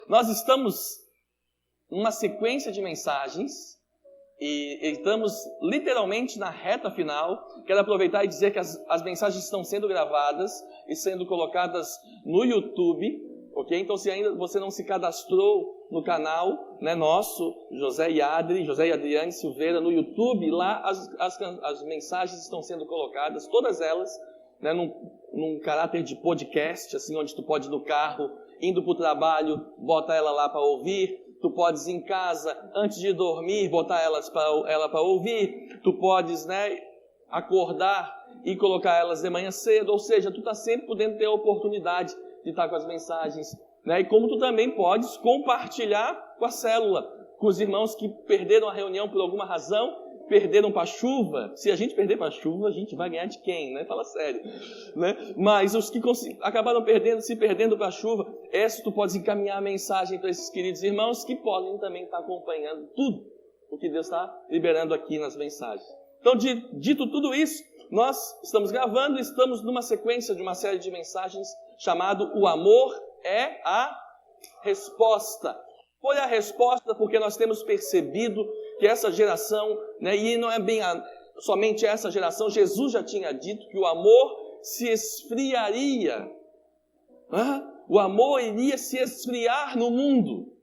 Nós estamos numa sequência de mensagens e estamos literalmente na reta final. Quero aproveitar e dizer que as mensagens estão sendo gravadas e sendo colocadas no YouTube, ok? Então, se ainda você não se cadastrou no canal, né, nosso, José e Adriane Silveira, no YouTube, lá as mensagens estão sendo colocadas, todas elas, né, num caráter de podcast, assim, onde tu pode ir no carro, indo para o trabalho, bota ela lá para ouvir. Tu podes em casa, antes de dormir, botar ela para ouvir. Tu podes, né, acordar e colocar elas de manhã cedo. Ou seja, tu está sempre podendo ter a oportunidade de estar com as mensagens, né? E como tu também podes compartilhar com a célula, com os irmãos que perderam a reunião por alguma razão, perderam para a chuva. Se a gente perder para a chuva, a gente vai ganhar de quem, né? Fala sério, né? Mas os que acabaram se perdendo para a chuva, tu podes encaminhar a mensagem para esses queridos irmãos que podem também estar acompanhando tudo o que Deus está liberando aqui nas mensagens. Então, dito tudo isso, nós estamos gravando e estamos numa sequência de uma série de mensagens chamado O Amor é a Resposta. Foi a resposta porque nós temos percebido que essa geração, né, e não é bem somente essa geração, Jesus já tinha dito que o amor se esfriaria. O amor iria se esfriar no mundo.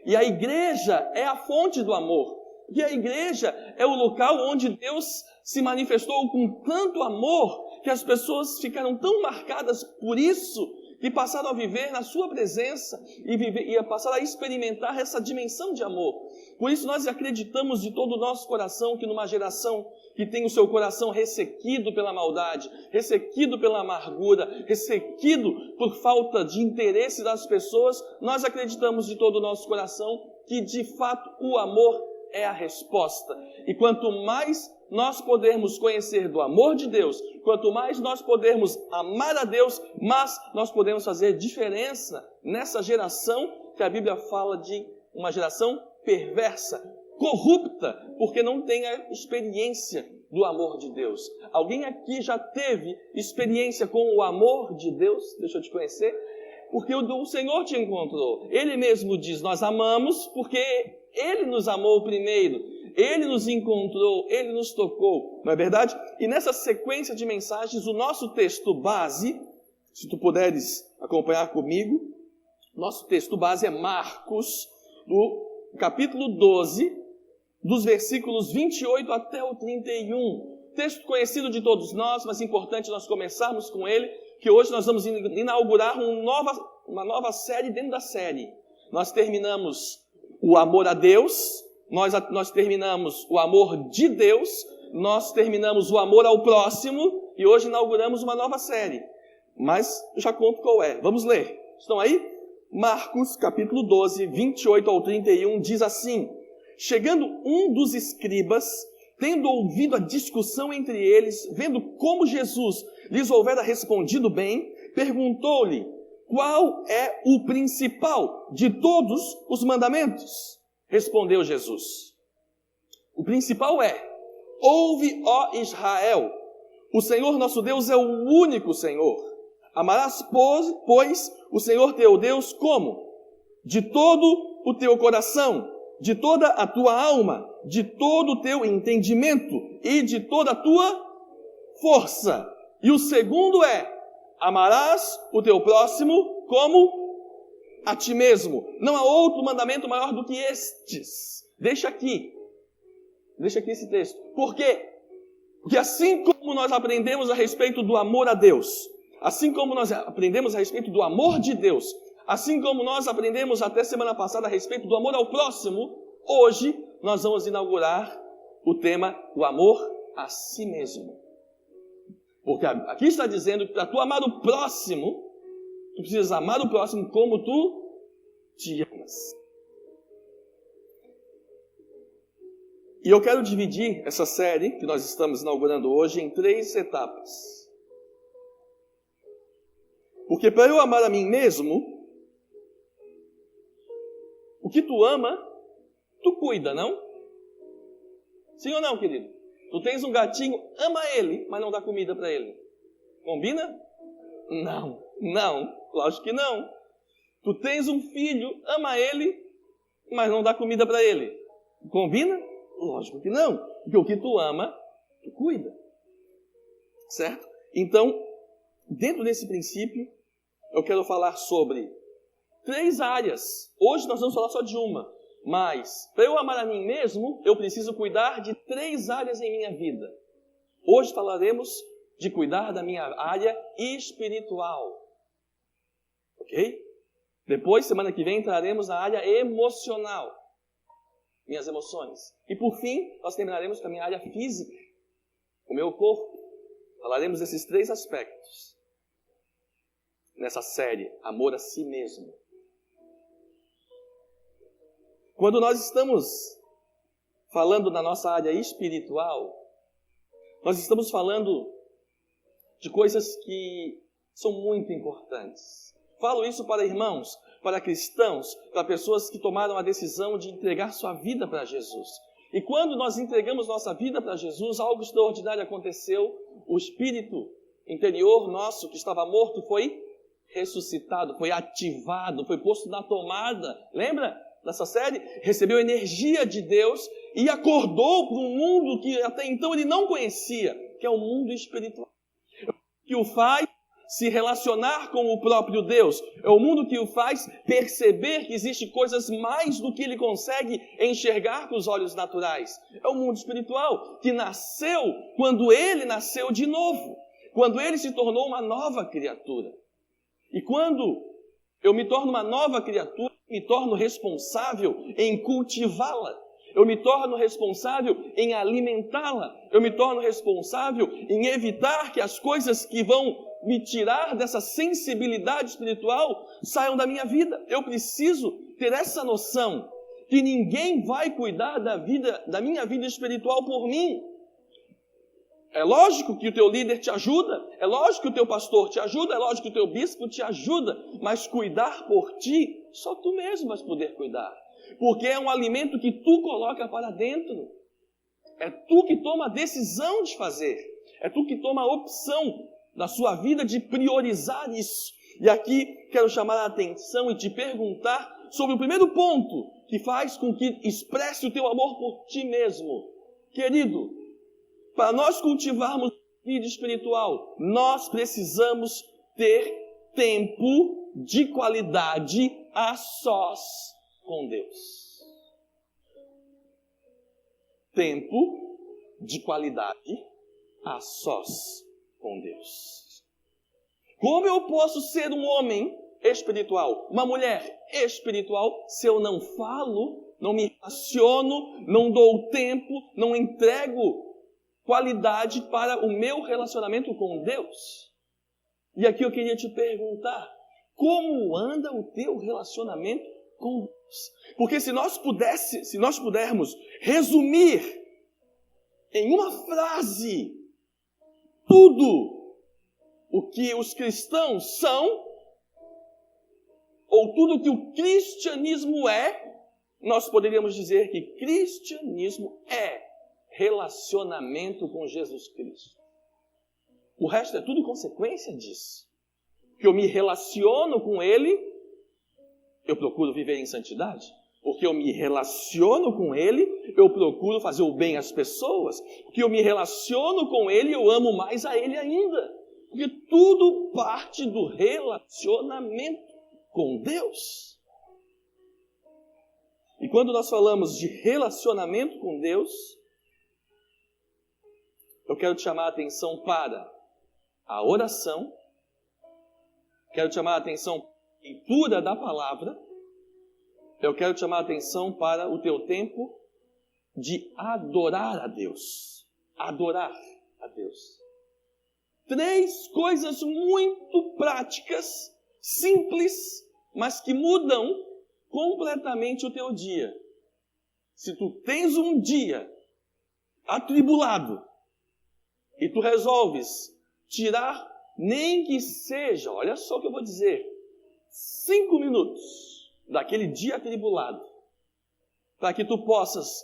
E a igreja é a fonte do amor. E a igreja é o local onde Deus se manifestou com tanto amor que as pessoas ficaram tão marcadas por isso que passaram a viver na sua presença e passaram a experimentar essa dimensão de amor. Por isso nós acreditamos de todo o nosso coração que numa geração que tem o seu coração ressequido pela maldade, ressequido pela amargura, ressequido por falta de interesse das pessoas, nós acreditamos de todo o nosso coração que de fato o amor é a resposta. E quanto mais nós podermos conhecer do amor de Deus, quanto mais nós podermos amar a Deus, mais nós podemos fazer diferença nessa geração que a Bíblia fala de uma geração perversa, corrupta, porque não tem a experiência do amor de Deus. Alguém aqui já teve experiência com o amor de Deus? Deixa eu te conhecer. Porque o Senhor te encontrou. Ele mesmo diz, nós amamos porque Ele nos amou primeiro. Ele nos encontrou, Ele nos tocou, não é verdade? E nessa sequência de mensagens, o nosso texto base, se tu puderes acompanhar comigo, nosso texto base é Marcos, no capítulo 12, dos versículos 28 até o 31. Texto conhecido de todos nós, mas importante nós começarmos com ele, que hoje nós vamos inaugurar uma nova série dentro da série. Nós terminamos o amor a Deus, nós terminamos o amor de Deus, nós terminamos o amor ao próximo e hoje inauguramos uma nova série. Mas já conto qual é. Vamos ler. Estão aí? Marcos, capítulo 12, 28 ao 31, diz assim: chegando um dos escribas, tendo ouvido a discussão entre eles, vendo como Jesus lhes houvera respondido bem, perguntou-lhe: qual é o principal de todos os mandamentos? Respondeu Jesus: o principal é: ouve, ó Israel, o Senhor nosso Deus é o único Senhor. Amarás, pois, o Senhor teu Deus como? De todo o teu coração, de toda a tua alma, de todo o teu entendimento e de toda a tua força. E o segundo é: amarás o teu próximo como a ti mesmo. Não há outro mandamento maior do que estes. Deixa aqui esse texto. Por quê? Porque assim como nós aprendemos a respeito do amor a Deus, assim como nós aprendemos a respeito do amor de Deus, assim como nós aprendemos até semana passada a respeito do amor ao próximo, hoje nós vamos inaugurar o tema do amor a si mesmo. Porque aqui está dizendo que para tu amar o próximo, tu precisas amar o próximo como tu te amas. E eu quero dividir essa série que nós estamos inaugurando hoje em 3 etapas. Porque para eu amar a mim mesmo, o que tu ama, tu cuida, não? Sim ou não, querido? Tu tens um gatinho, ama ele, mas não dá comida para ele. Combina? Não, lógico que não. Tu tens um filho, ama ele, mas não dá comida para ele. Combina? Lógico que não. Porque o que tu ama, tu cuida. Certo? Então, dentro desse princípio, eu quero falar sobre 3 áreas. Hoje nós vamos falar só de uma. Mas, para eu amar a mim mesmo, eu preciso cuidar de 3 áreas em minha vida. Hoje falaremos de cuidar da minha área espiritual. Ok? Depois, semana que vem, entraremos na área emocional. Minhas emoções. E por fim, nós terminaremos com a minha área física. O meu corpo. Falaremos desses 3 aspectos. Nessa série, Amor a Si Mesmo. Quando nós estamos falando da nossa área espiritual, nós estamos falando de coisas que são muito importantes. Falo isso para irmãos, para cristãos, para pessoas que tomaram a decisão de entregar sua vida para Jesus. E quando nós entregamos nossa vida para Jesus, algo extraordinário aconteceu. O espírito interior nosso, que estava morto, foi ressuscitado, foi ativado, foi posto na tomada. Lembra dessa série? Recebeu energia de Deus e acordou para um mundo que até então ele não conhecia, que é o mundo espiritual. Que o faz se relacionar com o próprio Deus. É o mundo que o faz perceber que existe coisas mais do que ele consegue enxergar com os olhos naturais. É o mundo espiritual que nasceu quando ele nasceu de novo. Quando ele se tornou uma nova criatura. E quando eu me torno uma nova criatura, me torno responsável em cultivá-la. Eu me torno responsável em alimentá-la. Eu me torno responsável em evitar que as coisas que vão me tirar dessa sensibilidade espiritual saiam da minha vida. Eu preciso ter essa noção que ninguém vai cuidar da minha vida espiritual por mim. É lógico que o teu líder te ajuda, é lógico que o teu pastor te ajuda, é lógico que o teu bispo te ajuda, mas cuidar por ti, só tu mesmo vais poder cuidar. Porque é um alimento que tu coloca para dentro. É tu que toma a decisão de fazer. É tu que toma a opção na sua vida de priorizar isso. E aqui quero chamar a atenção e te perguntar sobre o primeiro ponto que faz com que expresse o teu amor por ti mesmo. Querido, para nós cultivarmos vida espiritual, nós precisamos ter tempo de qualidade a sós com Deus. Tempo de qualidade a sós com Deus. Como eu posso ser um homem espiritual, uma mulher espiritual, se eu não falo, não me relaciono, não dou tempo, não entrego qualidade para o meu relacionamento com Deus? E aqui eu queria te perguntar, como anda o teu relacionamento com Deus? Porque se nós pudermos resumir em uma frase tudo o que os cristãos são, ou tudo o que o cristianismo é, nós poderíamos dizer que cristianismo é relacionamento com Jesus Cristo. O resto é tudo consequência disso. Que eu me relaciono com Ele, eu procuro viver em santidade. Porque eu me relaciono com Ele, eu procuro fazer o bem às pessoas. Porque eu me relaciono com Ele, eu amo mais a Ele ainda. Porque tudo parte do relacionamento com Deus. E quando nós falamos de relacionamento com Deus, eu quero te chamar a atenção para a oração, quero te chamar a atenção para a leitura da palavra, eu quero te chamar a atenção para o teu tempo de adorar a Deus. Adorar a Deus. 3 coisas muito práticas, simples, mas que mudam completamente o teu dia. Se tu tens um dia atribulado, e tu resolves tirar, nem que seja, olha só o que eu vou dizer, 5 minutos daquele dia atribulado, para que tu possas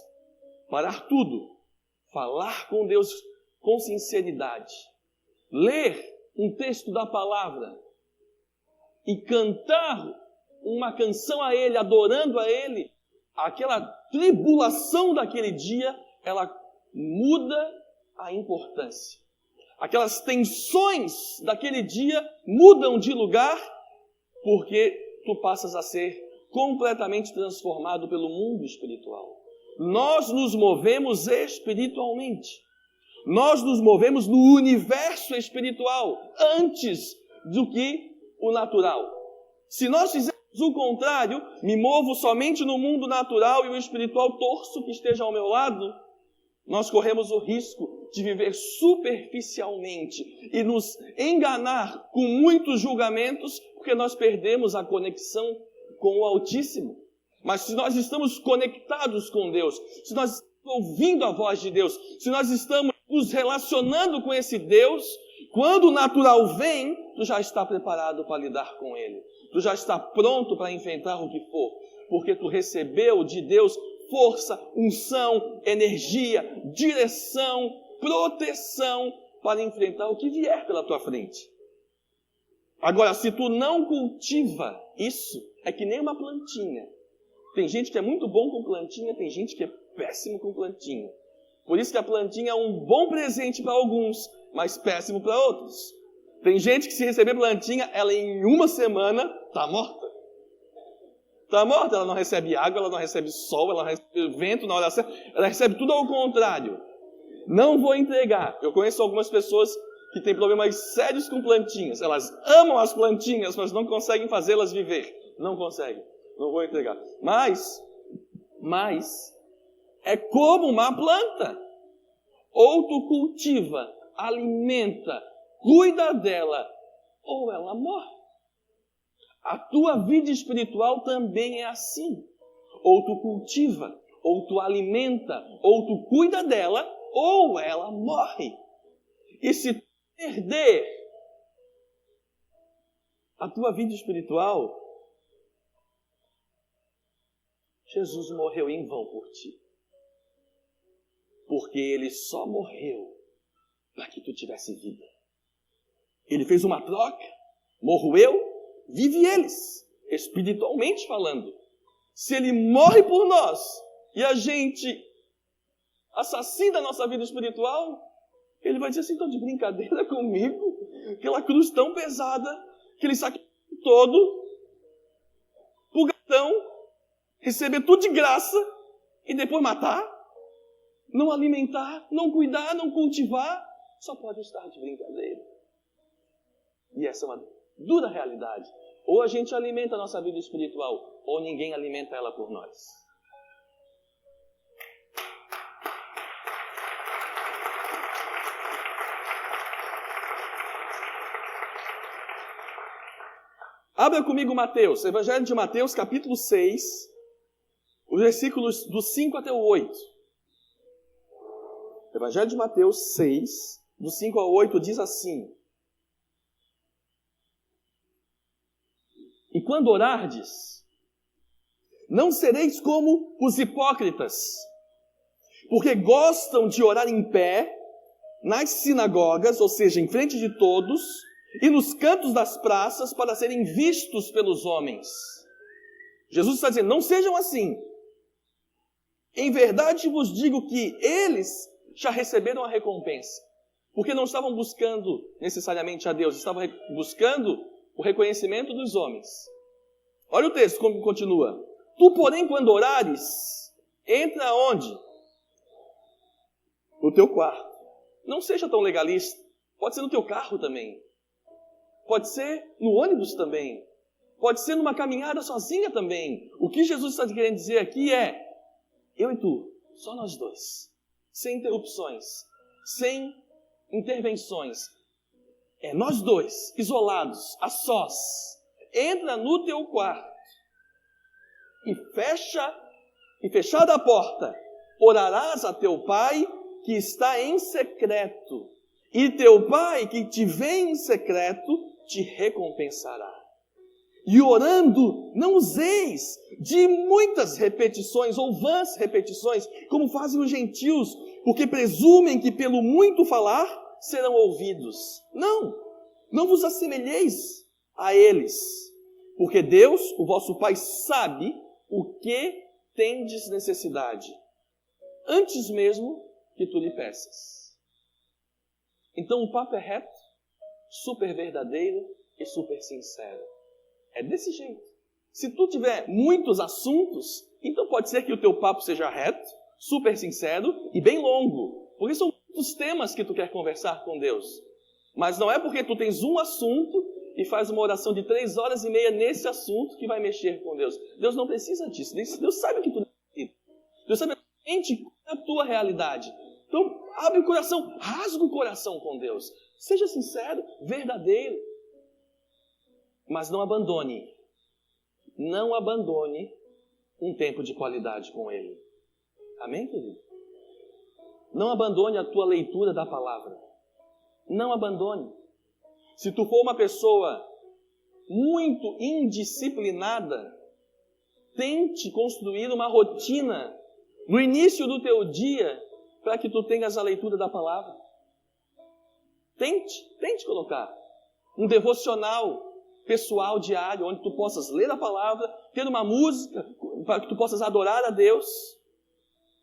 parar tudo, falar com Deus com sinceridade, ler um texto da palavra e cantar uma canção a Ele, adorando a Ele, aquela tribulação daquele dia, ela muda a importância. Aquelas tensões daquele dia mudam de lugar, porque tu passas a ser completamente transformado pelo mundo espiritual. Nós nos movemos espiritualmente. Nós nos movemos no universo espiritual, antes do que o natural. Se nós fizermos o contrário, me movo somente no mundo natural e o espiritual torço que esteja ao meu lado, nós corremos o risco de viver superficialmente e nos enganar com muitos julgamentos, porque nós perdemos a conexão com o Altíssimo. Mas se nós estamos conectados com Deus, se nós estamos ouvindo a voz de Deus, se nós estamos nos relacionando com esse Deus, quando o natural vem, tu já está preparado para lidar com ele. Tu já está pronto para enfrentar o que for, porque tu recebeu de Deus força, unção, energia, direção, proteção para enfrentar o que vier pela tua frente. Agora, se tu não cultiva isso, é que nem uma plantinha. Tem gente que é muito bom com plantinha, tem gente que é péssimo com plantinha. Por isso que a plantinha é um bom presente para alguns, mas péssimo para outros. Tem gente que se receber plantinha, ela em uma semana está morta. Está morta, ela não recebe água, ela não recebe sol, ela não recebe vento na hora certa, ela recebe tudo ao contrário. Não vou entregar. Eu conheço algumas pessoas que têm problemas sérios com plantinhas. Elas amam as plantinhas, mas não conseguem fazê-las viver. Não conseguem. Não vou entregar. Mas é como uma planta. Ou tu cultiva, alimenta, cuida dela, ou ela morre. A tua vida espiritual também é assim. Ou tu cultiva, ou tu alimenta, ou tu cuida dela, ou ela morre. E se tu perder a tua vida espiritual, Jesus morreu em vão por ti. Porque Ele só morreu para que tu tivesse vida. Ele fez uma troca, morro eu, vive eles, espiritualmente falando. Se Ele morre por nós e a gente assassina a nossa vida espiritual, Ele vai dizer assim, estão de brincadeira comigo? Aquela cruz tão pesada, aquele sacrifício todo, pro gatão, receber tudo de graça e depois matar? Não alimentar, não cuidar, não cultivar, só pode estar de brincadeira. E essa é uma dura realidade. Ou a gente alimenta a nossa vida espiritual, ou ninguém alimenta ela por nós. Abra comigo Mateus, Evangelho de Mateus, capítulo 6, os versículos do 5 até o 8. Evangelho de Mateus 6, do 5 ao 8, diz assim: E quando orardes, não sereis como os hipócritas, porque gostam de orar em pé, nas sinagogas, ou seja, em frente de todos, e nos cantos das praças, para serem vistos pelos homens. Jesus está dizendo, não sejam assim. Em verdade vos digo que eles já receberam a recompensa, porque não estavam buscando necessariamente a Deus, estavam buscando o reconhecimento dos homens. Olha o texto como continua. Tu, porém, quando orares, entra onde? No teu quarto. Não seja tão legalista. Pode ser no teu carro também. Pode ser no ônibus também. Pode ser numa caminhada sozinha também. O que Jesus está querendo dizer aqui é, eu e tu, só nós dois. Sem interrupções, sem intervenções. É nós dois, isolados, a sós. Entra no teu quarto e fechada a porta, orarás a teu pai que está em secreto. E teu pai que te vê em secreto te recompensará. E orando, não useis de muitas repetições ou vãs repetições, como fazem os gentios, porque presumem que pelo muito falar serão ouvidos. Não vos assemelheis a eles, Porque Deus, o vosso Pai, sabe o que tendes necessidade, antes mesmo que tu lhe peças. Então o papo é reto, super verdadeiro e super sincero. É desse jeito. Se tu tiver muitos assuntos, então pode ser que o teu papo seja reto, super sincero e bem longo. Porque são muitos temas que tu quer conversar com Deus. Mas não é porque tu tens um assunto e faz uma oração de 3h30 nesse assunto que vai mexer com Deus. Deus não precisa disso. Deus sabe o que tu necessita. Deus sabe exatamente qual é a tua realidade. Então, abre o coração, rasga o coração com Deus. Seja sincero, verdadeiro. Mas não abandone um tempo de qualidade com Ele. Amém, querido? Não abandone a tua leitura da palavra. Não abandone. Se tu for uma pessoa muito indisciplinada, tente construir uma rotina no início do teu dia para que tu tenhas a leitura da palavra. Tente colocar um devocional pessoal diário, onde tu possas ler a palavra, ter uma música para que tu possas adorar a Deus.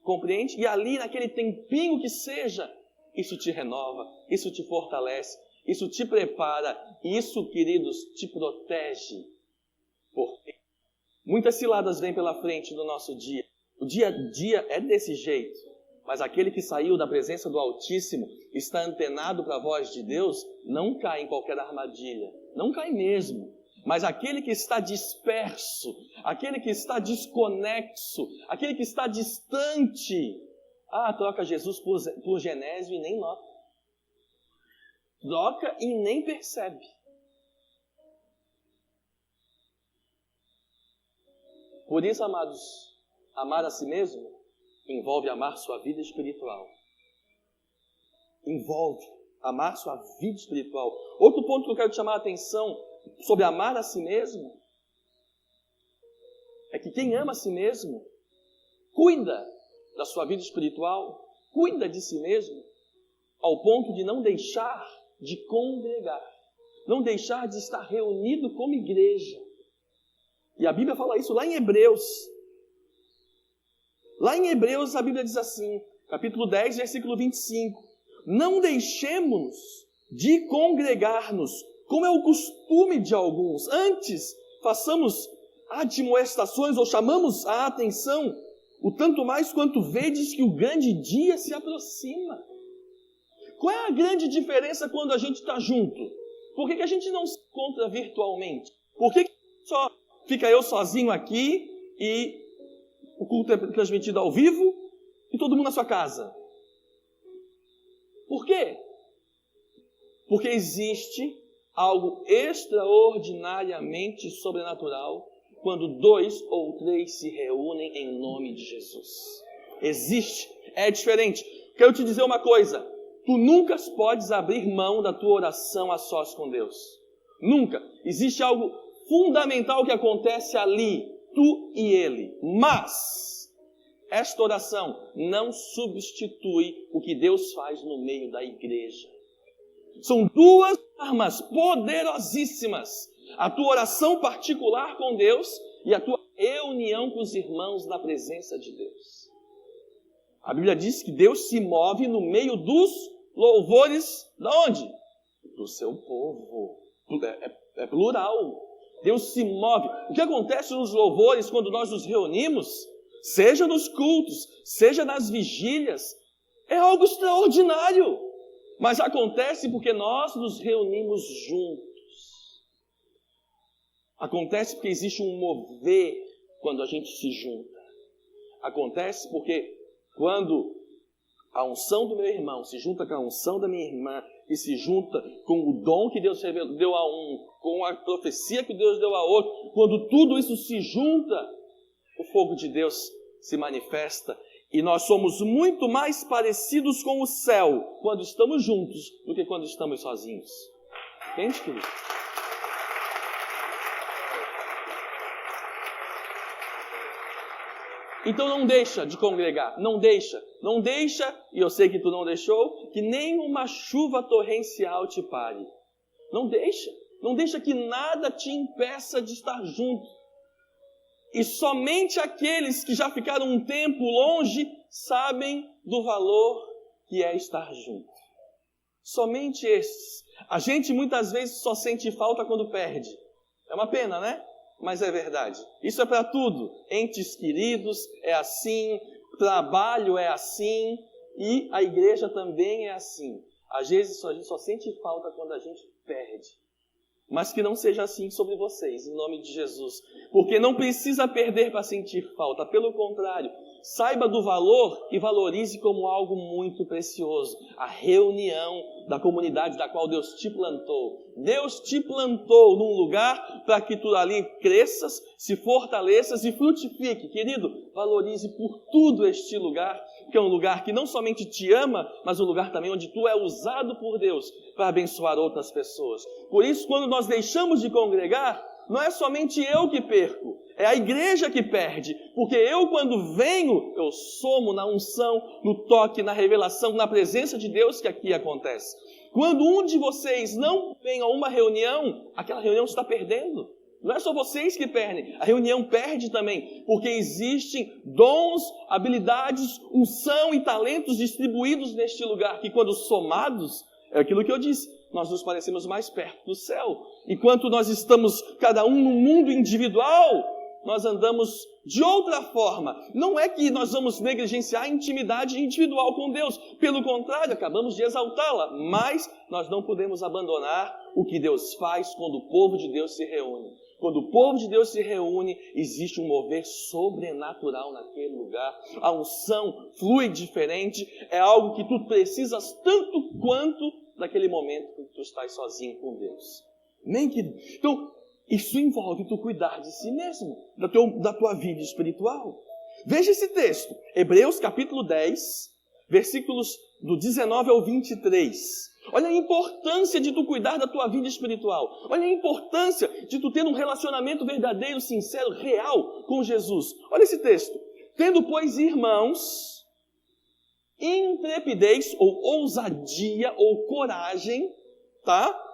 Compreende? E ali, naquele tempinho que seja, isso te renova, isso te fortalece, isso te prepara, e isso, queridos, te protege. Porque muitas ciladas vêm pela frente do nosso dia. O dia a dia é desse jeito. Mas aquele que saiu da presença do Altíssimo, está antenado para a voz de Deus, não cai em qualquer armadilha. Não cai mesmo. Mas aquele que está disperso, aquele que está desconexo, aquele que está distante, troca Jesus por Genésio e nem nota. Troca e nem percebe. Por isso, amados, amar a si mesmo envolve amar sua vida espiritual. Envolve amar sua vida espiritual. Outro ponto que eu quero te chamar a atenção sobre amar a si mesmo é que quem ama a si mesmo cuida da sua vida espiritual, cuida de si mesmo, ao ponto de não deixar de congregar, não deixar de estar reunido como igreja. E a Bíblia fala isso lá em Hebreus. Lá em Hebreus a Bíblia diz assim, capítulo 10, versículo 25. Não deixemos de congregar-nos, como é o costume de alguns. Antes, façamos admoestações ou chamamos a atenção, o tanto mais quanto vedes que o grande dia se aproxima. Qual é a grande diferença quando a gente está junto? Por que a gente não se encontra virtualmente? Por que só fica eu sozinho aqui e o culto é transmitido ao vivo e todo mundo na sua casa? Por quê? Porque existe algo extraordinariamente sobrenatural quando 2 ou 3 se reúnem em nome de Jesus. Existe, é diferente. Quero te dizer uma coisa, tu nunca podes abrir mão da tua oração a sós com Deus. Nunca. Existe algo fundamental que acontece ali, tu e Ele. Mas esta oração não substitui o que Deus faz no meio da igreja. São duas armas poderosíssimas. A tua oração particular com Deus e a tua reunião com os irmãos na presença de Deus. A Bíblia diz que Deus se move no meio dos louvores, de onde? Do seu povo. É plural. Deus se move. O que acontece nos louvores quando nós nos reunimos, seja nos cultos, seja nas vigílias, é algo extraordinário. Mas acontece porque nós nos reunimos juntos. Acontece porque existe um mover quando a gente se junta. Acontece porque quando a unção do meu irmão se junta com a unção da minha irmã e se junta com o dom que Deus deu a um, com a profecia que Deus deu a outro, quando tudo isso se junta, o fogo de Deus se manifesta e nós somos muito mais parecidos com o céu quando estamos juntos do que quando estamos sozinhos. Entende, querido? Então não deixa de congregar, não deixa, e eu sei que tu não deixou, que nem uma chuva torrencial te pare. Não deixa. Não deixa que nada te impeça de estar junto. E somente aqueles que já ficaram um tempo longe sabem do valor que é estar junto. Somente esses. A gente muitas vezes só sente falta quando perde. É uma pena, né? Mas é verdade. Isso é para tudo. Entes queridos é assim, trabalho é assim e a igreja também é assim. Às vezes a gente só sente falta quando a gente perde. Mas que não seja assim sobre vocês, em nome de Jesus. Porque não precisa perder para sentir falta. Pelo contrário, saiba do valor e valorize como algo muito precioso. A reunião da comunidade da qual Deus te plantou. Deus te plantou num lugar para que tu ali cresças, se fortaleças e frutifique. Querido, valorize por tudo este lugar, que é um lugar que não somente te ama, mas um lugar também onde tu é usado por Deus para abençoar outras pessoas. Por isso, quando nós deixamos de congregar, não é somente eu que perco, é a igreja que perde. Porque eu, quando venho, eu somo na unção, no toque, na revelação, na presença de Deus que aqui acontece. Quando um de vocês não vem a uma reunião, aquela reunião está perdendo. Não é só vocês que perdem, a reunião perde também, porque existem dons, habilidades, unção e talentos distribuídos neste lugar, que quando somados, é aquilo que eu disse, nós nos parecemos mais perto do céu. Enquanto nós estamos cada um no mundo individual, nós andamos de outra forma. Não é que nós vamos negligenciar a intimidade individual com Deus. Pelo contrário, acabamos de exaltá-la. Mas nós não podemos abandonar o que Deus faz quando o povo de Deus se reúne. Quando o povo de Deus se reúne, existe um mover sobrenatural naquele lugar. A unção flui diferente. É algo que tu precisas tanto quanto naquele momento que tu estás sozinho com Deus. Nem que... Então, isso envolve tu cuidar de si mesmo, da tua vida espiritual. Veja esse texto, Hebreus capítulo 10, versículos do 19 ao 23. Olha a importância de tu cuidar da tua vida espiritual. Olha a importância de tu ter um relacionamento verdadeiro, sincero, real com Jesus. Olha esse texto. Tendo, pois, irmãos, intrepidez ou ousadia ou coragem, tá?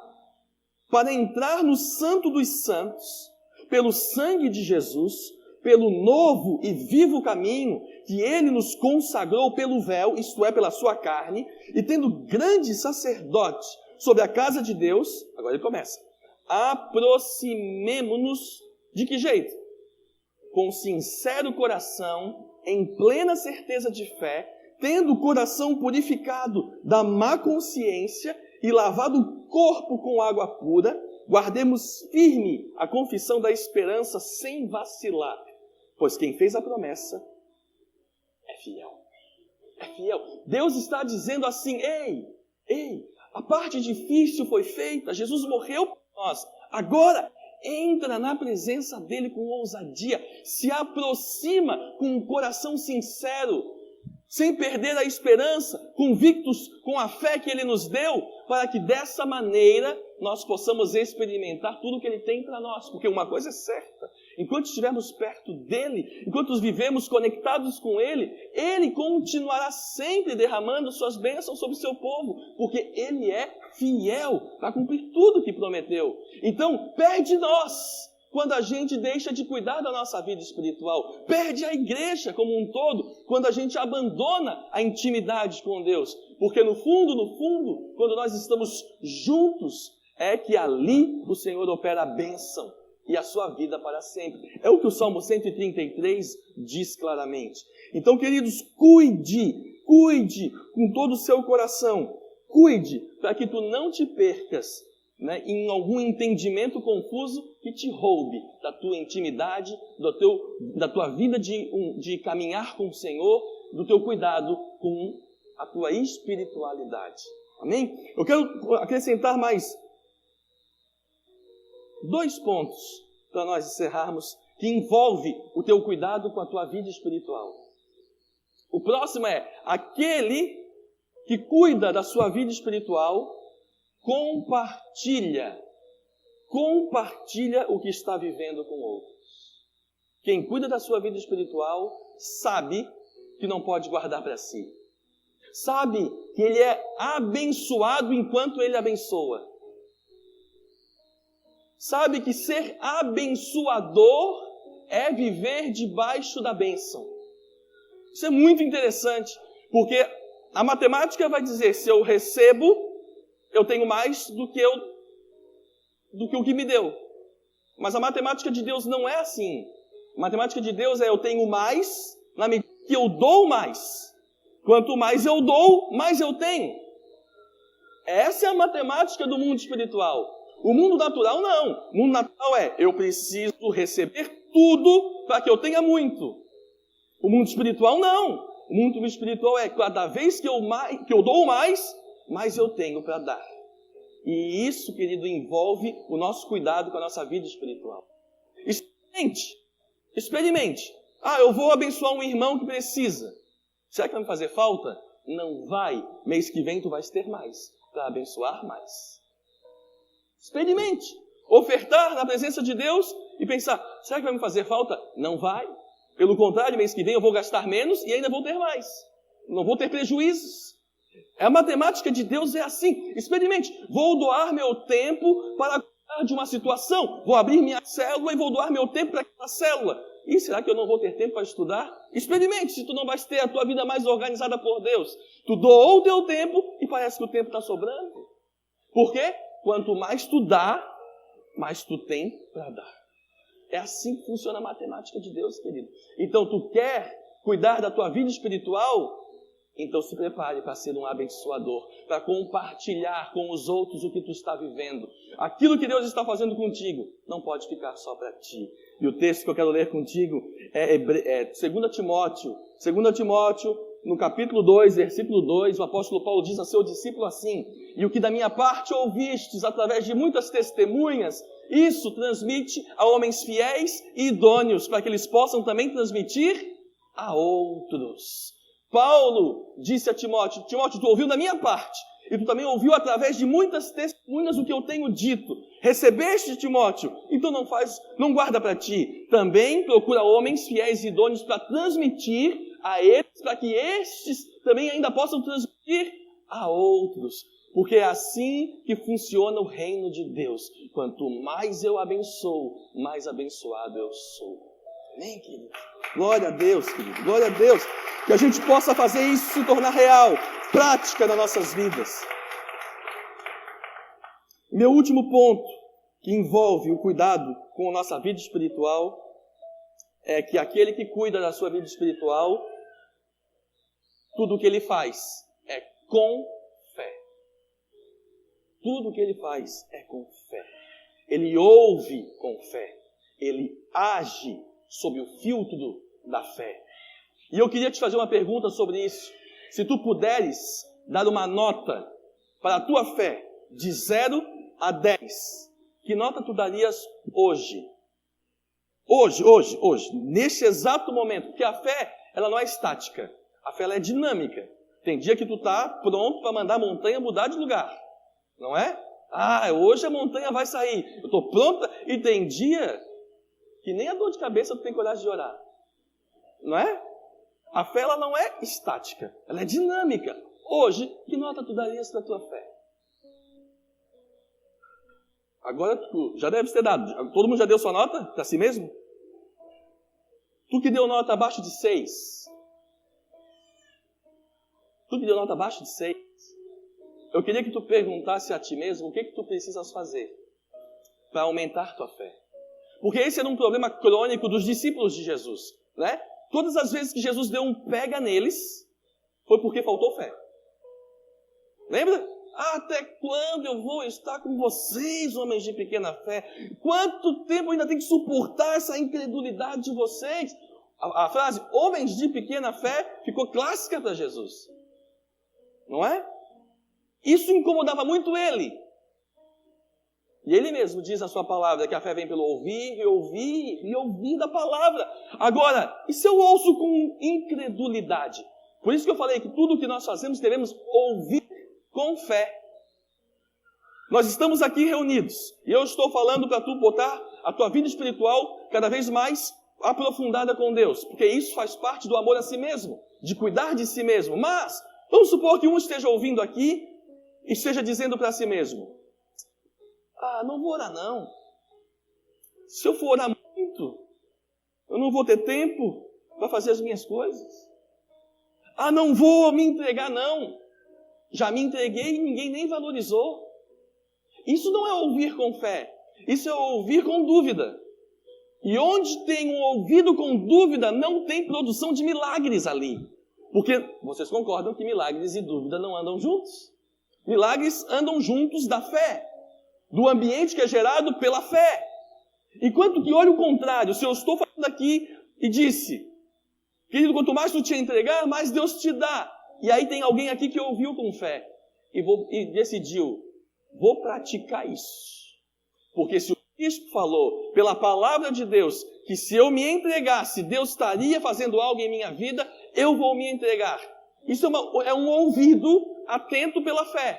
Para entrar no Santo dos Santos, pelo sangue de Jesus, pelo novo e vivo caminho que Ele nos consagrou pelo véu, isto é, pela sua carne, e tendo grande sacerdote sobre a casa de Deus, agora ele começa, aproximemo-nos de que jeito? Com sincero coração, em plena certeza de fé, tendo o coração purificado da má consciência e lavado o corpo com água pura, guardemos firme a confissão da esperança sem vacilar, pois quem fez a promessa é fiel. É fiel. Deus está dizendo assim, ei, a parte difícil foi feita, Jesus morreu por nós, agora entra na presença dele com ousadia, se aproxima com um coração sincero, sem perder a esperança, convictos com a fé que Ele nos deu, para que dessa maneira nós possamos experimentar tudo que Ele tem para nós. Porque uma coisa é certa, enquanto estivermos perto dEle, enquanto vivemos conectados com Ele, Ele continuará sempre derramando suas bênçãos sobre o seu povo, porque Ele é fiel para cumprir tudo que prometeu. Então, perde nós quando a gente deixa de cuidar da nossa vida espiritual. Perde a igreja como um todo, quando a gente abandona a intimidade com Deus. Porque no fundo, quando nós estamos juntos, é que ali o Senhor opera a bênção e a sua vida para sempre. É o que o Salmo 133 diz claramente. Então, queridos, cuide com todo o seu coração. Cuide para que tu não te percas, né, em algum entendimento confuso que te roube da tua intimidade, da tua vida de caminhar com o Senhor, do teu cuidado com a tua espiritualidade. Amém? Eu quero acrescentar mais 2 pontos para nós encerrarmos, que envolve o teu cuidado com a tua vida espiritual. O próximo é aquele que cuida da sua vida espiritual, compartilha o que está vivendo com outros. Quem cuida da sua vida espiritual sabe que não pode guardar para si. Sabe que ele é abençoado enquanto ele abençoa. sabe que ser abençoador é viver debaixo da bênção. Isso é muito interessante, porque a matemática vai dizer, se eu recebo, eu tenho mais do que o que me deu. Mas a matemática de Deus não é assim. A matemática de Deus é eu tenho mais na medida que eu dou mais. Quanto mais eu dou, mais eu tenho. Essa é a matemática do mundo espiritual. O mundo natural não. O mundo natural é eu preciso receber tudo para que eu tenha muito. O mundo espiritual não. O mundo espiritual é cada vez que eu dou mais eu tenho para dar. E isso, querido, envolve o nosso cuidado com a nossa vida espiritual. Experimente. Eu vou abençoar um irmão que precisa. Será que vai me fazer falta? Não vai. Mês que vem tu vais ter mais, para abençoar mais. Experimente. Ofertar na presença de Deus e pensar, será que vai me fazer falta? Não vai. Pelo contrário, mês que vem eu vou gastar menos e ainda vou ter mais. Não vou ter prejuízos. A matemática de Deus é assim. Experimente. Vou doar meu tempo para cuidar de uma situação. Vou abrir minha célula e vou doar meu tempo para aquela célula. E será que eu não vou ter tempo para estudar? Experimente, se tu não vais ter a tua vida mais organizada por Deus. Tu doou o teu tempo e parece que o tempo está sobrando. Por quê? Quanto mais tu dá, mais tu tem para dar. É assim que funciona a matemática de Deus, querido. Então, tu quer cuidar da tua vida espiritual? Então se prepare para ser um abençoador, para compartilhar com os outros o que tu está vivendo. Aquilo que Deus está fazendo contigo não pode ficar só para ti. E o texto que eu quero ler contigo é 2 Timóteo. 2 Timóteo, no capítulo 2, versículo 2, o apóstolo Paulo diz a seu discípulo assim: e o que da minha parte ouvistes através de muitas testemunhas, isso transmite a homens fiéis e idôneos, para que eles possam também transmitir a outros. Paulo disse a Timóteo, tu ouviu da minha parte, e tu também ouviu através de muitas testemunhas o que eu tenho dito. Recebeste, Timóteo? Então não guarda para ti. Também procura homens fiéis e idôneos para transmitir a eles, para que estes também ainda possam transmitir a outros. Porque é assim que funciona o reino de Deus. Quanto mais eu abençoo, mais abençoado eu sou. Amém, querido? Glória a Deus, querido. Glória a Deus. Que a gente possa fazer isso se tornar real, prática nas nossas vidas. Meu último ponto, que envolve o cuidado com a nossa vida espiritual, é que aquele que cuida da sua vida espiritual, tudo o que ele faz é com fé. Tudo o que ele faz é com fé. Ele ouve com fé. Ele age sob o filtro da fé. E eu queria te fazer uma pergunta sobre isso. Se tu puderes dar uma nota para a tua fé de 0 a 10, que nota tu darias hoje? Hoje, neste exato momento. Porque a fé, ela não é estática. A fé, ela é dinâmica. Tem dia que tu está pronto para mandar a montanha mudar de lugar. Não é? Hoje a montanha vai sair. Eu estou pronta. E tem dia que nem a dor de cabeça tu tem coragem de orar. Não é? A fé, ela não é estática. Ela é dinâmica. Hoje, que nota tu darias para a tua fé? Agora tu já deve ter dado. Todo mundo já deu sua nota para si mesmo? Tu que deu nota abaixo de 6. Tu que deu nota abaixo de 6. Eu queria que tu perguntasse a ti mesmo o que tu precisas fazer para aumentar tua fé. Porque esse era um problema crônico dos discípulos de Jesus, né? Todas as vezes que Jesus deu um pega neles, foi porque faltou fé. Lembra? Até quando eu vou estar com vocês, homens de pequena fé? Quanto tempo eu ainda tenho que suportar essa incredulidade de vocês? A frase, homens de pequena fé, ficou clássica para Jesus. Não é? Isso incomodava muito ele. E ele mesmo diz na sua palavra que a fé vem pelo ouvir e ouvir e ouvir da palavra. Agora, e se eu ouço com incredulidade? Por isso que eu falei que tudo o que nós fazemos devemos ouvir com fé. Nós estamos aqui reunidos e eu estou falando para tu botar a tua vida espiritual cada vez mais aprofundada com Deus, porque isso faz parte do amor a si mesmo, de cuidar de si mesmo. Mas, vamos supor que um esteja ouvindo aqui e esteja dizendo para si mesmo: não vou orar não. Se eu for orar muito, eu não vou ter tempo para fazer as minhas coisas. Ah, não vou me entregar, não. Já me entreguei e ninguém nem valorizou. Isso não é ouvir com fé. Isso é ouvir com dúvida. E onde tem um ouvido com dúvida, não tem produção de milagres ali. Porque vocês concordam que milagres e dúvida não andam juntos? Milagres andam juntos da fé, do ambiente que é gerado pela fé. Enquanto que olha o contrário, se eu estou falando aqui e disse, querido, quanto mais tu te entregar, mais Deus te dá. E aí tem alguém aqui que ouviu com fé e decidiu, vou praticar isso. Porque se o bispo falou pela palavra de Deus que se eu me entregasse, Deus estaria fazendo algo em minha vida, eu vou me entregar. Isso é um ouvido atento pela fé.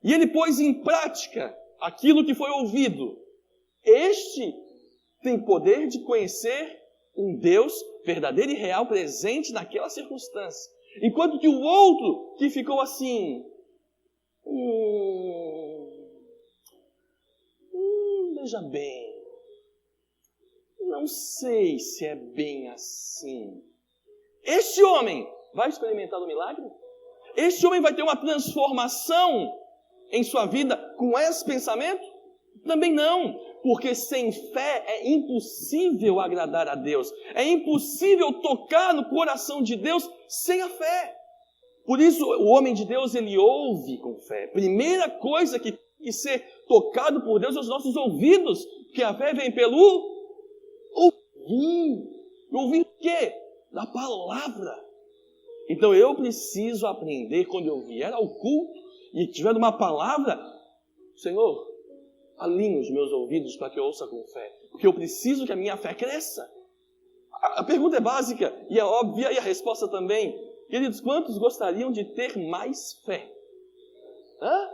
E ele pôs em prática aquilo que foi ouvido. Este tem poder de conhecer um Deus verdadeiro e real presente naquela circunstância. Enquanto que o outro que ficou assim, veja bem, não sei se é bem assim. Este homem vai experimentar o milagre? Este homem vai ter uma transformação em sua vida com esse pensamento? Também não, porque sem fé é impossível agradar a Deus. É impossível tocar no coração de Deus sem a fé. Por isso, o homem de Deus, ele ouve com fé. Primeira coisa que tem que ser tocado por Deus são os nossos ouvidos, porque a fé vem pelo ouvir. Ouvir o quê? Da palavra. Então eu preciso aprender, quando eu vier ao culto e tiver uma palavra, Senhor, alinhe os meus ouvidos para que eu ouça com fé, porque eu preciso que a minha fé cresça. A pergunta é básica e é óbvia, e a resposta também. Queridos, quantos gostariam de ter mais fé? Hã?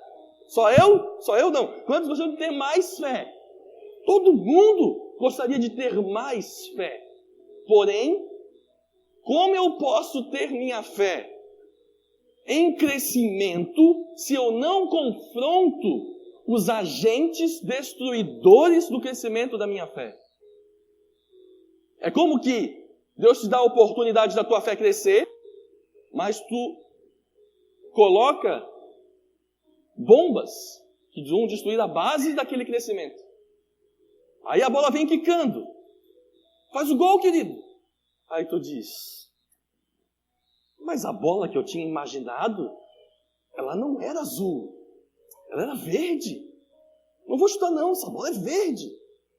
Só eu? Só eu não. Quantos gostariam de ter mais fé? Todo mundo gostaria de ter mais fé. Porém, como eu posso ter minha fé em crescimento se eu não confronto os agentes destruidores do crescimento da minha fé? É como que Deus te dá a oportunidade da tua fé crescer, mas tu coloca bombas que vão destruir a base daquele crescimento. Aí a bola vem quicando. Faz o gol, querido. Aí tu diz, mas a bola que eu tinha imaginado, ela não era azul. Ela era verde. Não vou chutar não, essa bola é verde.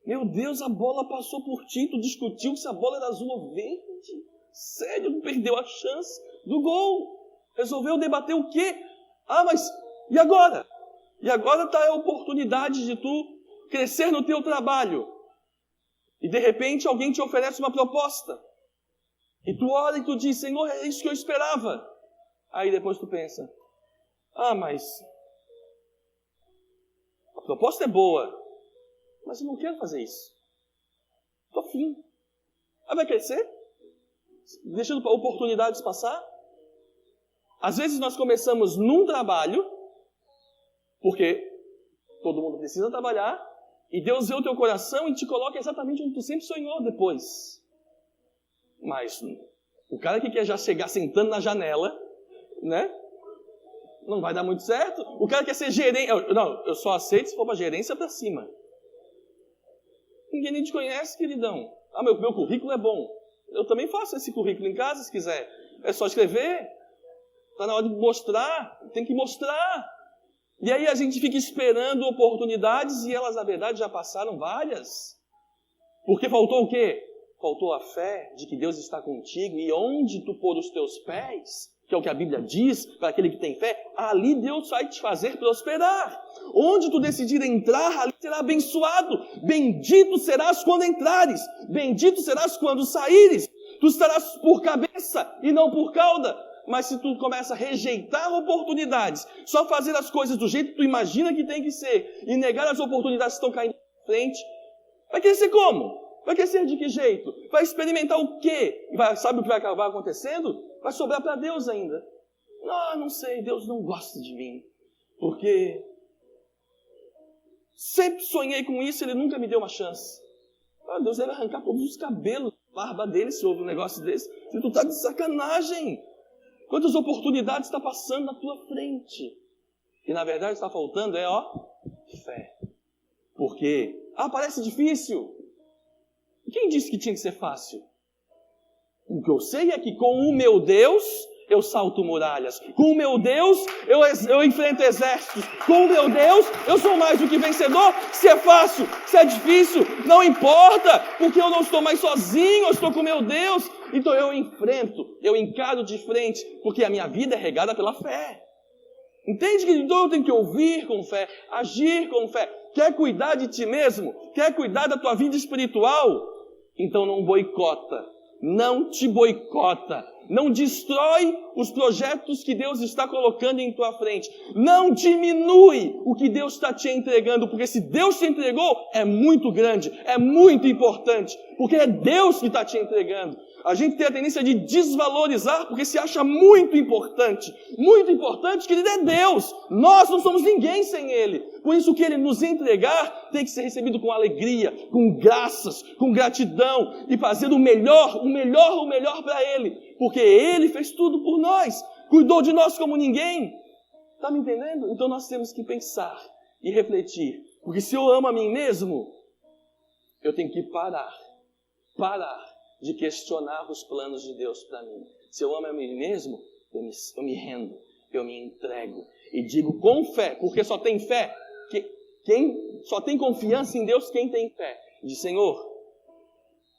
Meu Deus, a bola passou por ti, tu discutiu se a bola era azul ou verde. Sério, perdeu a chance do gol. Resolveu debater o quê? Ah, mas e agora? E agora está a oportunidade de tu crescer no teu trabalho. E de repente alguém te oferece uma proposta. E tu olha e tu diz, Senhor, é isso que eu esperava. Aí depois tu pensa, mas a proposta é boa, mas eu não quero fazer isso. Estou afim. Aí vai crescer? Deixando oportunidades passar? Às vezes nós começamos num trabalho, porque todo mundo precisa trabalhar, e Deus vê o teu coração e te coloca exatamente onde tu sempre sonhou depois. Mas o cara que quer já chegar sentando na janela, né? Não vai dar muito certo. O cara quer ser gerente. Não, eu só aceito se for para gerência para cima. Ninguém nem te conhece, queridão. Meu currículo é bom. Eu também faço esse currículo em casa, se quiser. É só escrever. Está na hora de mostrar. Tem que mostrar. E aí a gente fica esperando oportunidades e elas, na verdade, já passaram várias. Porque faltou o quê? Faltou a fé de que Deus está contigo e onde tu pôr os teus pés, que é o que a Bíblia diz, para aquele que tem fé, ali Deus vai te fazer prosperar. Onde tu decidir entrar, ali será abençoado. Bendito serás quando entrares, bendito serás quando saíres. Tu estarás por cabeça e não por cauda. Mas se tu começa a rejeitar oportunidades, só fazer as coisas do jeito que tu imagina que tem que ser, e negar as oportunidades que estão caindo na frente, vai crescer como? Vai crescer de que jeito? Vai experimentar o quê? Sabe o que vai acabar acontecendo? Vai sobrar para Deus ainda. Não sei, Deus não gosta de mim. Porque sempre sonhei com isso, Ele nunca me deu uma chance. Deus deve arrancar todos os cabelos da barba dele se houve um negócio desse. Se tu tá de sacanagem. Quantas oportunidades está passando na tua frente? E na verdade está faltando fé. Porque, parece difícil. Quem disse que tinha que ser fácil? O que eu sei é que com o meu Deus eu salto muralhas. Com o meu Deus eu enfrento exércitos. Com o meu Deus eu sou mais do que vencedor. Se é fácil, se é difícil, não importa, porque eu não estou mais sozinho, eu estou com o meu Deus. Então eu enfrento, eu encaro de frente, porque a minha vida é regada pela fé. Entende que então eu tenho que ouvir com fé, agir com fé. Quer cuidar de ti mesmo? Quer cuidar da tua vida espiritual? Então não boicota, não te boicota, não destrói os projetos que Deus está colocando em tua frente. Não diminui o que Deus está te entregando, porque se Deus te entregou, é muito grande, é muito importante, porque é Deus que está te entregando. A gente tem a tendência de desvalorizar porque se acha muito importante. Muito importante, querido, é Deus. Nós não somos ninguém sem Ele. Por isso o que Ele nos entregar tem que ser recebido com alegria, com graças, com gratidão e fazer o melhor para Ele. Porque Ele fez tudo por nós. Cuidou de nós como ninguém. Está me entendendo? Então nós temos que pensar e refletir. Porque se eu amo a mim mesmo, eu tenho que parar de questionar os planos de Deus para mim. Se eu amo a mim mesmo, eu me rendo, eu me entrego. E digo com fé, porque só tem fé, só tem confiança em Deus quem tem fé. Diz, Senhor,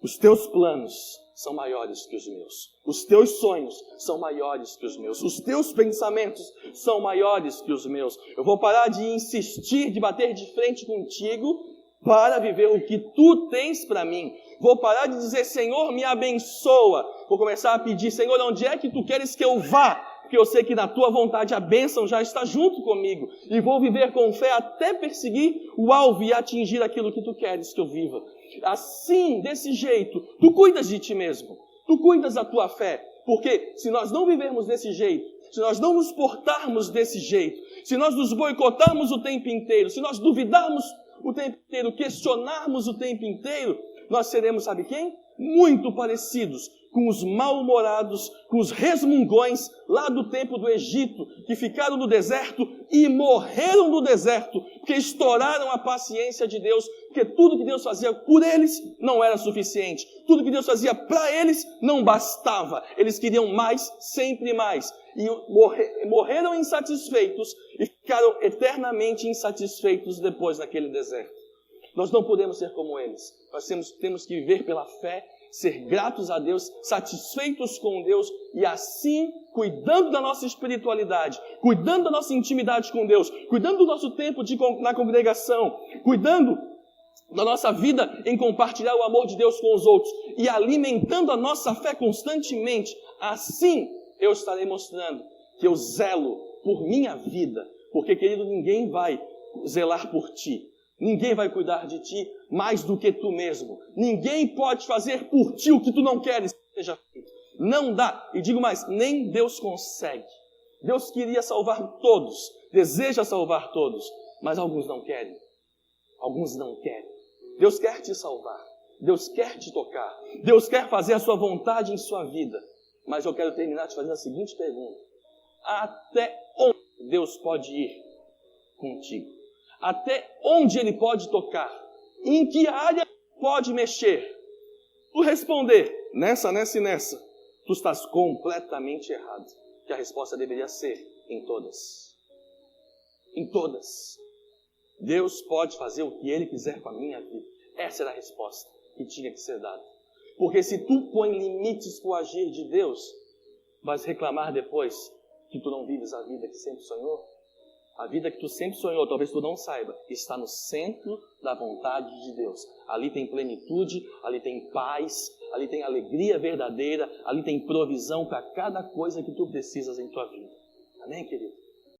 os teus planos são maiores que os meus. Os teus sonhos são maiores que os meus. Os teus pensamentos são maiores que os meus. Eu vou parar de insistir, de bater de frente contigo para viver o que tu tens para mim. Vou parar de dizer, Senhor, me abençoa. Vou começar a pedir, Senhor, onde é que tu queres que eu vá? Porque eu sei que na tua vontade a bênção já está junto comigo. E vou viver com fé até perseguir o alvo e atingir aquilo que tu queres que eu viva. Assim, desse jeito, tu cuidas de ti mesmo. Tu cuidas da tua fé. Porque se nós não vivermos desse jeito, se nós não nos portarmos desse jeito, se nós nos boicotarmos o tempo inteiro, se nós duvidarmos o tempo inteiro, questionarmos o tempo inteiro, nós seremos, sabe quem? Muito parecidos com os mal-humorados, com os resmungões lá do tempo do Egito, que ficaram no deserto e morreram no deserto, porque estouraram a paciência de Deus, porque tudo que Deus fazia por eles não era suficiente, tudo que Deus fazia para eles não bastava, eles queriam mais, sempre mais, e morreram insatisfeitos e ficaram eternamente insatisfeitos depois naquele deserto. Nós não podemos ser como eles. Nós temos que viver pela fé, ser gratos a Deus, satisfeitos com Deus e assim, cuidando da nossa espiritualidade, cuidando da nossa intimidade com Deus, cuidando do nosso tempo na congregação, cuidando da nossa vida em compartilhar o amor de Deus com os outros e alimentando a nossa fé constantemente. Assim, eu estarei mostrando que eu zelo por minha vida, porque, querido, ninguém vai zelar por ti. Ninguém vai cuidar de ti mais do que tu mesmo. Ninguém pode fazer por ti o que tu não queres que seja feito. Não dá. E digo mais, nem Deus consegue. Deus queria salvar todos, deseja salvar todos, mas alguns não querem. Alguns não querem. Deus quer te salvar. Deus quer te tocar. Deus quer fazer a sua vontade em sua vida. Mas eu quero terminar te fazendo a seguinte pergunta. Até onde Deus pode ir contigo? Até onde Ele pode tocar? Em que área pode mexer? Tu responder, nessa, tu estás completamente errado. Que a resposta deveria ser, em todas. Em todas. Deus pode fazer o que Ele quiser com a minha vida. Essa era a resposta que tinha que ser dada. Porque se tu põe limites para o agir de Deus, vais reclamar depois que tu não vives a vida que sempre sonhou. A vida que tu sempre sonhou, talvez tu não saiba, está no centro da vontade de Deus. Ali tem plenitude, ali tem paz, ali tem alegria verdadeira, ali tem provisão para cada coisa que tu precisas em tua vida. Amém, querido?